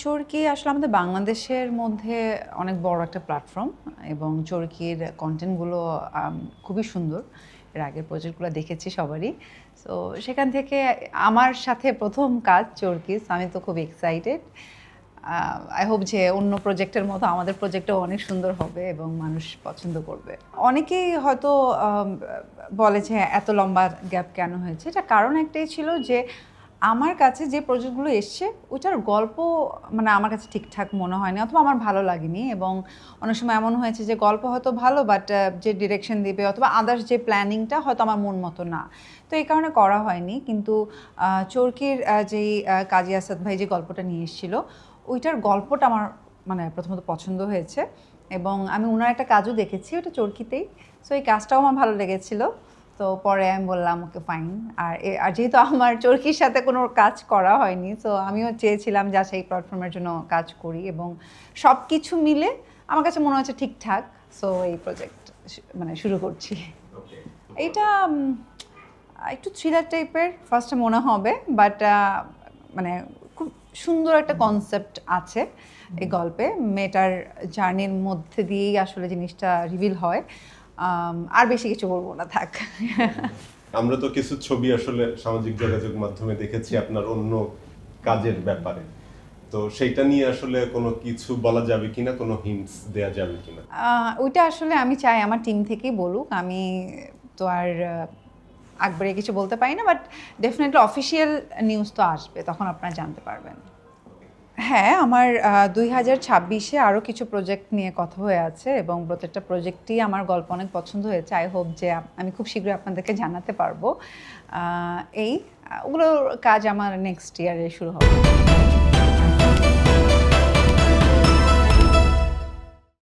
চরকি আসলে আমাদের বাংলাদেশের মধ্যে অনেক বড় একটা প্ল্যাটফর্ম এবং চরকির কন্টেন্টগুলো খুবই সুন্দর। এর আগের প্রজেক্টগুলো দেখেছি সবারই। সো সেখান থেকে আমার সাথে প্রথম কাজ চরকি। আমি তো খুব এক্সাইটেড। আই হোপ যে অন্য প্রজেক্টের মতো আমাদের প্রজেক্টও অনেক সুন্দর হবে এবং মানুষ পছন্দ করবে। অনেকেই হয়তো বলে যে এত লম্বা গ্যাপ কেন হয়েছে। এটা কারণ একটাই ছিল যে আমার কাছে যে প্রজেক্টগুলো এসছে ওইটার গল্প মানে আমার কাছে ঠিকঠাক মনে হয়নি অথবা আমার ভালো লাগেনি এবং অনেক সময় এমন হয়েছে যে গল্প হয়তো ভালো বাট যে ডিরেকশন দিবে অথবা আদার্স যে প্ল্যানিংটা হয়তো আমার মন মতো না, তো এই কারণে করা হয়নি। কিন্তু চরকির যেই কাজী আসাদ ভাই যে গল্পটা নিয়ে এসেছিলো ওইটার গল্পটা আমার মানে প্রথমত পছন্দ হয়েছে এবং আমি ওনার একটা কাজও দেখেছি ওটা চরকিতেই। সো এই কাজটাও আমার ভালো লেগেছিলো। তো পরে আমি বললাম ওকে ফাইন। আর যেহেতু আমার চরকির সাথে কোনো কাজ করা হয়নি, সো আমিও চেয়েছিলাম যে সেই প্ল্যাটফর্মের জন্য কাজ করি এবং সব কিছু মিলে আমার কাছে মনে হচ্ছে ঠিকঠাক। সো এই প্রজেক্ট মানে শুরু করছি। এইটা একটু থ্রিলার টাইপের ফার্স্টে মনে হবে, বাট মানে খুব সুন্দর একটা কনসেপ্ট আছে এই গল্পে। মেয়েটার জার্নির মধ্যে দিয়েই আসলে জিনিসটা রিভিল হয়। আর বেশি কিছু বলবো না, থাক। আমরা তো কিছু ছবি আসলে সামাজিক যোগাযোগ মাধ্যমে দেখেছি আপনার অন্য কাজের ব্যাপারে, তো সেইটা নিয়ে আসলে কোনো কিছু বলা যাবে কিনা, কোনো হিন্টস দেয়া যাবে কিনা? ওইটা আসলে আমি চাই আমার টিম থেকেই বলুক। আমি তো আর একবারে কিছু বলতে পারি না, বাট ডেফিনেটলি অফিসিয়াল নিউজ তো আসবে, তখন আপনারা জানতে পারবেন। হ্যাঁ, আমার 2026-এ আরও কিছু প্রজেক্ট নিয়ে কথা হয়ে আছে এবং প্রত্যেকটা প্রজেক্টই আমার গল্প অনেক পছন্দ হয়েছে। আই হোপ যে আমি খুব শীঘ্রই আপনাদেরকে জানাতে পারবো। ওগুলোর কাজ আমার নেক্সট ইয়ারে শুরু হবে।